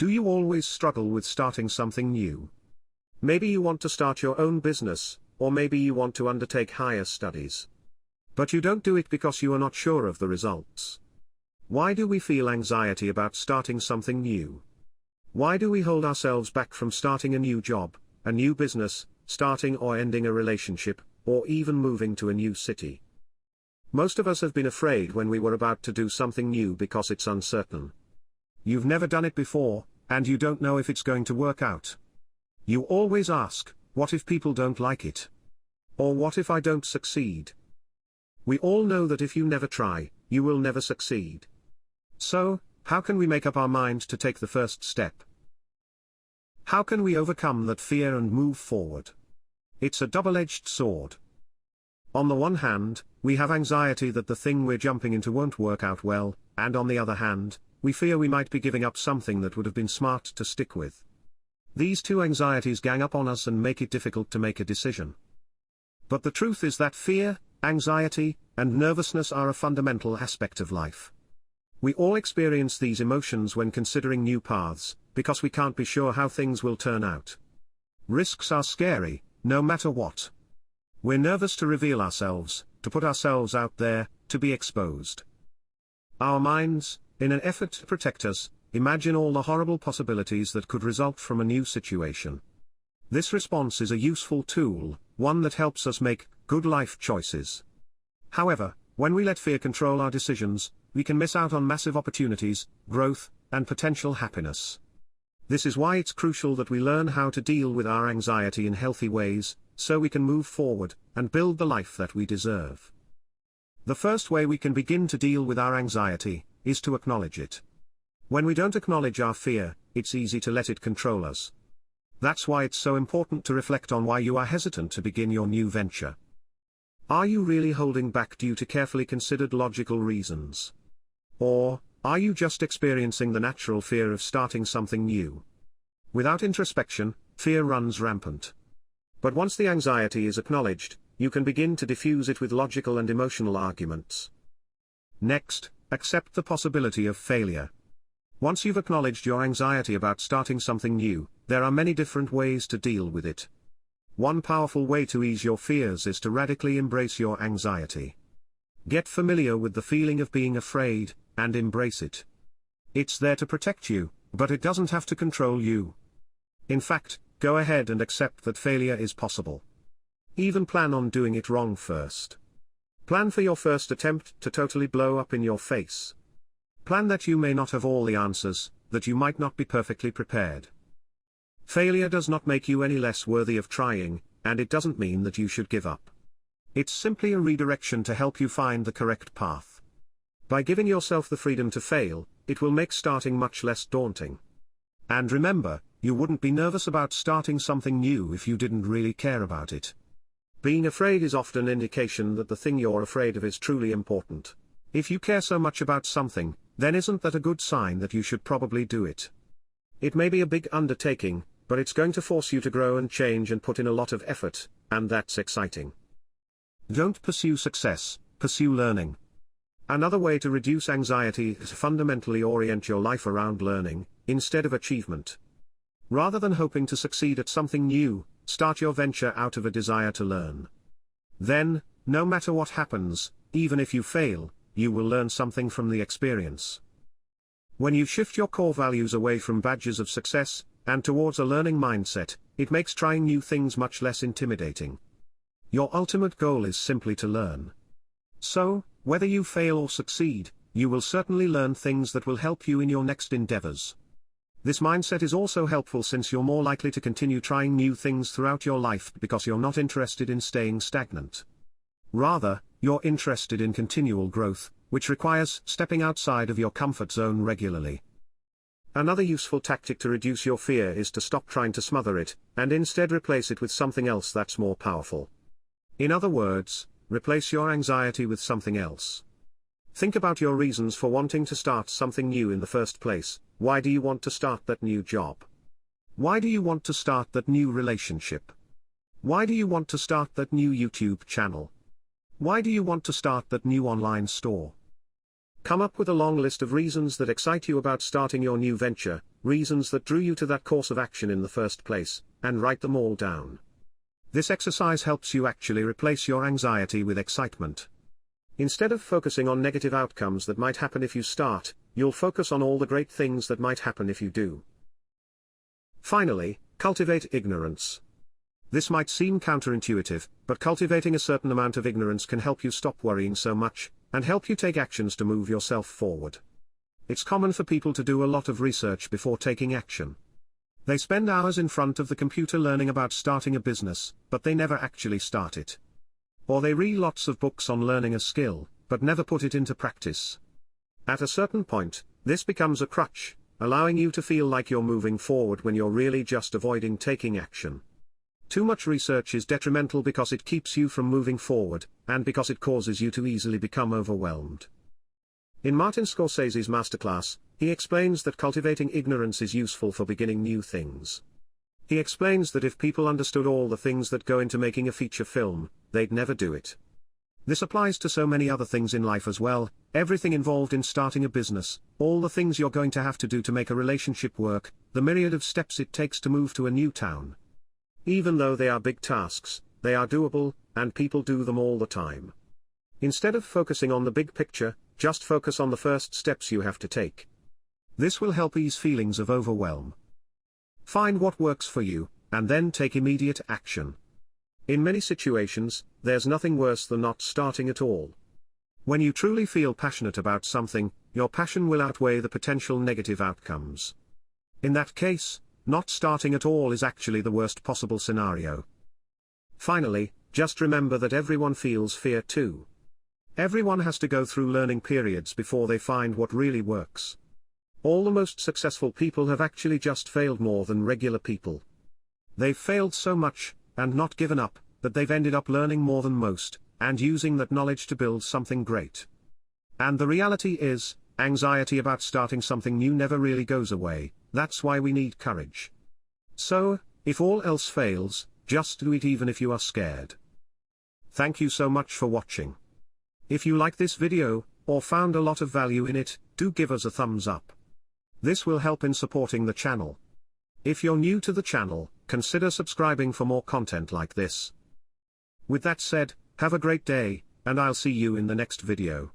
Do you always struggle with starting something new? Maybe you want to start your own business, or maybe you want to undertake higher studies. But you don't do it because you are not sure of the results. Why do we feel anxiety about starting something new? Why do we hold ourselves back from starting a new job, a new business, starting or ending a relationship, or even moving to a new city? Most of us have been afraid when we were about to do something new because it's uncertain. You've never done it before, and you don't know if it's going to work out. You always ask, what if people don't like it? Or what if I don't succeed? We all know that if you never try, you will never succeed. So, how can we make up our mind to take the first step? How can we overcome that fear and move forward? It's a double-edged sword. On the one hand, we have anxiety that the thing we're jumping into won't work out well, and on the other hand, we fear we might be giving up something that would have been smart to stick with. These two anxieties gang up on us and make it difficult to make a decision. But the truth is that fear, anxiety, and nervousness are a fundamental aspect of life. We all experience these emotions when considering new paths, because we can't be sure how things will turn out. Risks are scary, no matter what. We're nervous to reveal ourselves, to put ourselves out there, to be exposed. Our minds, in an effort to protect us, imagine all the horrible possibilities that could result from a new situation. This response is a useful tool, one that helps us make good life choices. However, when we let fear control our decisions, we can miss out on massive opportunities, growth, and potential happiness. This is why it's crucial that we learn how to deal with our anxiety in healthy ways, so we can move forward and build the life that we deserve. The first way we can begin to deal with our anxiety is to acknowledge it. When we don't acknowledge our fear, it's easy to let it control us. That's why it's so important to reflect on why you are hesitant to begin your new venture. Are you really holding back due to carefully considered logical reasons? Or, are you just experiencing the natural fear of starting something new? Without introspection, fear runs rampant. But once the anxiety is acknowledged, you can begin to diffuse it with logical and emotional arguments. Next, accept the possibility of failure. Once you've acknowledged your anxiety about starting something new, there are many different ways to deal with it. One powerful way to ease your fears is to radically embrace your anxiety. Get familiar with the feeling of being afraid, and embrace it. It's there to protect you, but it doesn't have to control you. In fact, go ahead and accept that failure is possible. Even plan on doing it wrong first. Plan for your first attempt to totally blow up in your face. Plan that you may not have all the answers, that you might not be perfectly prepared. Failure does not make you any less worthy of trying, and it doesn't mean that you should give up. It's simply a redirection to help you find the correct path. By giving yourself the freedom to fail, it will make starting much less daunting. And remember, you wouldn't be nervous about starting something new if you didn't really care about it. Being afraid is often an indication that the thing you're afraid of is truly important. If you care so much about something, then isn't that a good sign that you should probably do it? It may be a big undertaking, but it's going to force you to grow and change and put in a lot of effort, and that's exciting. Don't pursue success, pursue learning. Another way to reduce anxiety is to fundamentally orient your life around learning, instead of achievement. Rather than hoping to succeed at something new, start your venture out of a desire to learn. Then, no matter what happens, even if you fail, you will learn something from the experience. When you shift your core values away from badges of success, and towards a learning mindset, it makes trying new things much less intimidating. Your ultimate goal is simply to learn. So, whether you fail or succeed, you will certainly learn things that will help you in your next endeavors. This mindset is also helpful since you're more likely to continue trying new things throughout your life because you're not interested in staying stagnant. Rather, you're interested in continual growth, which requires stepping outside of your comfort zone regularly. Another useful tactic to reduce your fear is to stop trying to smother it, and instead replace it with something else that's more powerful. In other words, replace your anxiety with something else. Think about your reasons for wanting to start something new in the first place. Why do you want to start that new job? Why do you want to start that new relationship? Why do you want to start that new YouTube channel? Why do you want to start that new online store? Come up with a long list of reasons that excite you about starting your new venture, reasons that drew you to that course of action in the first place, and write them all down. This exercise helps you actually replace your anxiety with excitement. Instead of focusing on negative outcomes that might happen if you start, you'll focus on all the great things that might happen if you do. Finally, cultivate ignorance. This might seem counterintuitive, but cultivating a certain amount of ignorance can help you stop worrying so much, and help you take actions to move yourself forward. It's common for people to do a lot of research before taking action. They spend hours in front of the computer learning about starting a business, but they never actually start it. Or they read lots of books on learning a skill, but never put it into practice. At a certain point, this becomes a crutch, allowing you to feel like you're moving forward when you're really just avoiding taking action. Too much research is detrimental because it keeps you from moving forward, and because it causes you to easily become overwhelmed. In Martin Scorsese's masterclass, he explains that cultivating ignorance is useful for beginning new things. He explains that if people understood all the things that go into making a feature film, they'd never do it. This applies to so many other things in life as well, everything involved in starting a business, all the things you're going to have to do to make a relationship work, the myriad of steps it takes to move to a new town. Even though they are big tasks, they are doable, and people do them all the time. Instead of focusing on the big picture, just focus on the first steps you have to take. This will help ease feelings of overwhelm. Find what works for you, and then take immediate action. In many situations, there's nothing worse than not starting at all. When you truly feel passionate about something, your passion will outweigh the potential negative outcomes. In that case, not starting at all is actually the worst possible scenario. Finally, just remember that everyone feels fear too. Everyone has to go through learning periods before they find what really works. All the most successful people have actually just failed more than regular people. They've failed so much, and not given up, that they've ended up learning more than most, and using that knowledge to build something great. And the reality is, anxiety about starting something new never really goes away. That's why we need courage. So, if all else fails, just do it even if you are scared. Thank you so much for watching. If you like this video, or found a lot of value in it, do give us a thumbs up. This will help in supporting the channel. If you're new to the channel, consider subscribing for more content like this. With that said, have a great day, and I'll see you in the next video.